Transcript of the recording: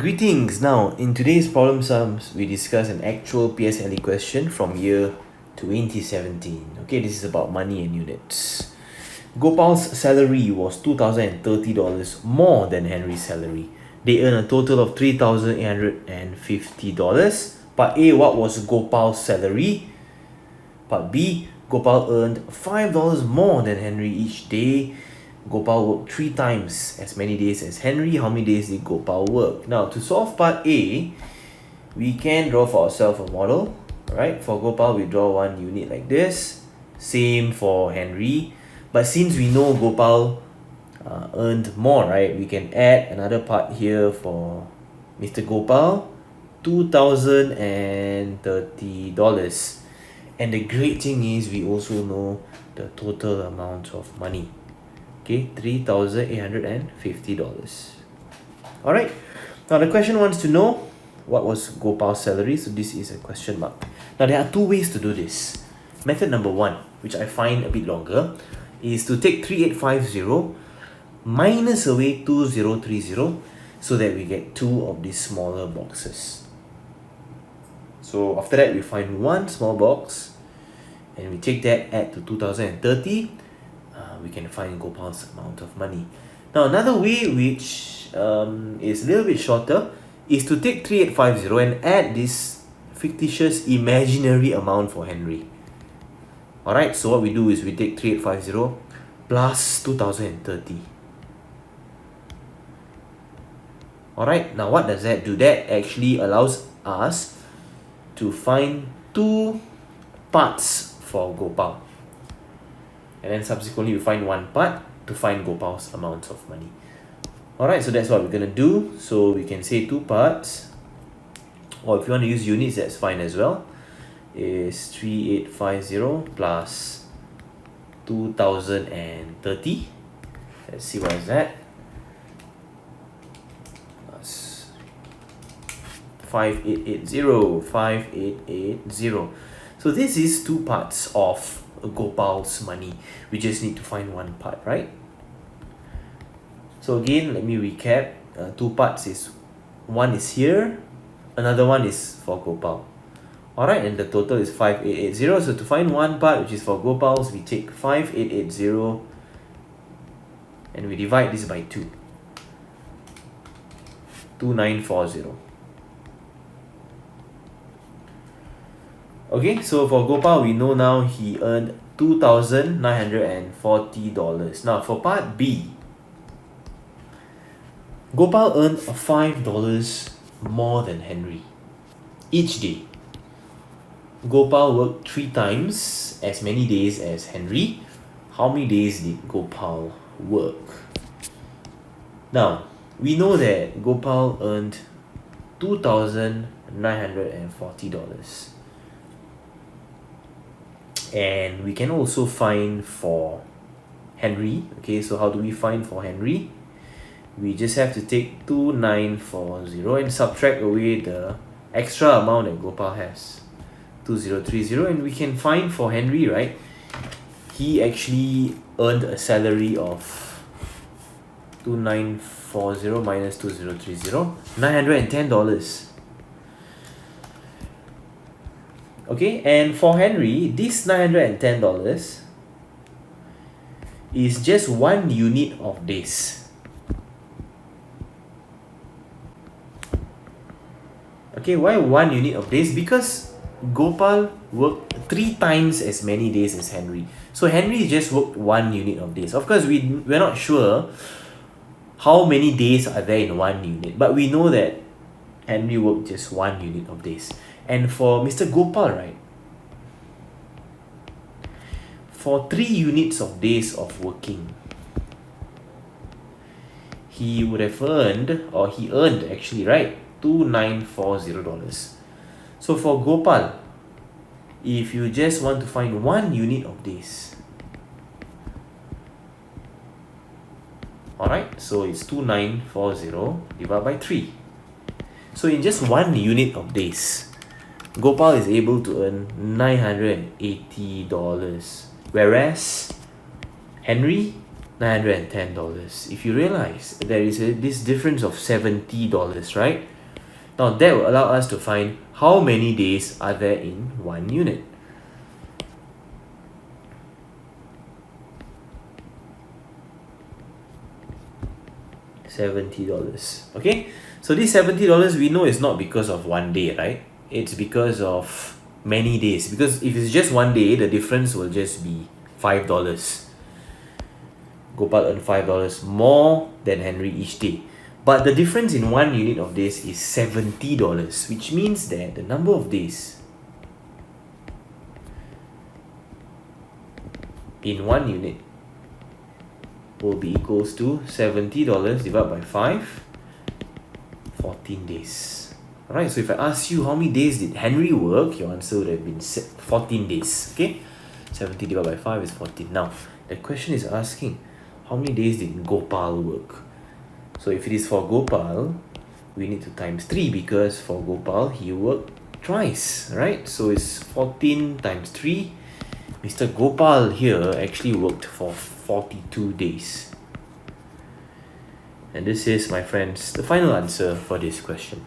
Greetings. Now, in today's problem sums, we discuss an actual PSLE question from year 2017. Okay, this is about money and units. Gopal's salary was $2,030 more than Henry's salary. They earn a total of $3,850. Part A, what was Gopal's salary? Part B, Gopal earned $5 more than Henry each day. Gopal worked 3 times as many days as Henry. How many days did Gopal work? Now, to solve part A, we can draw for ourselves a model. Right? For Gopal, we draw one unit like this. Same for Henry. But since we know Gopal earned more, right? We can add another part here for Mr. Gopal, $2,030. And the great thing is we also know the total amount of money. Okay, $3,850. Alright, now the question wants to know what was Gopal's salary, so this is a question mark. Now there are 2 ways to do this. Method number 1, which I find a bit longer, is to take 3850 minus away 2030 so that we get 2 of these smaller boxes. So after that, we find one small box and we take that, add to 2030. We can find Gopal's amount of money. Now another way, which is a little bit shorter, is to take 3850 and add this fictitious imaginary amount for Henry. Alright, so what we do is we take 3850 plus 2030. Alright, now what does that do? That actually allows us to find 2 parts for Gopal. And then subsequently we find one part to find Gopal's amount of money. Alright, so that's what we're going to do. So we can say 2 parts. Or if you want to use units, that's fine as well. Is 3850 plus 2030. Let's see what is that. Plus 5880. So this is 2 parts of Gopal's money. We just need to find one part, right? So again, let me recap. 2 parts is, one is here, another one is for Gopal. Alright, and the total is 5880. So to find one part, which is for Gopal's, we take 5880 and we divide this by 2. 2940. Okay, so for Gopal, we know now he earned $2,940. Now for part B, Gopal earned $5 more than Henry each day. Gopal worked 3 times as many days as Henry. How many days did Gopal work? Now, we know that Gopal earned $2,940. And we can also find for Henry. Okay, so how do we find for Henry? We just have to take 2940 and subtract away the extra amount that Gopal has, 2030, and we can find for Henry, right? He actually earned a salary of 2940 minus 2030, $910. Okay, and for Henry, this $910 is just 1 unit of days. Okay, why 1 unit of days? Because Gopal worked 3 times as many days as Henry. So Henry just worked 1 unit of days. Of course, we're not sure how many days are there in 1 unit, but we know that Henry worked just 1 unit of days. And for Mr. Gopal, right, for 3 units of days of working, he would have earned, or he earned actually, right, $2,940. So for Gopal, if you just want to find 1 unit of days, alright, so it's 2,940 divided by 3. So in just 1 unit of days, Gopal is able to earn $980, whereas Henry, $910. If you realize there is this difference of $70, right? Now that will allow us to find how many days are there in 1 unit. $70. Okay, so this $70 we know is not because of 1 day, right? It's because of many days. Because if it's just 1 day, the difference will just be $5. Gopal earned $5 more than Henry each day. But the difference in 1 unit of days is $70, which means that the number of days in 1 unit will be equals to $70 divided by 5, 14 days. Alright, so if I ask you how many days did Henry work, your answer would have been 14 days. Okay, 70 divided by 5 is 14. Now, the question is asking, how many days did Gopal work? So if it is for Gopal, we need to times 3 because for Gopal, he worked twice, right? So it's 14 times 3. Mr. Gopal here actually worked for 42 days. And this is, my friends, the final answer for this question.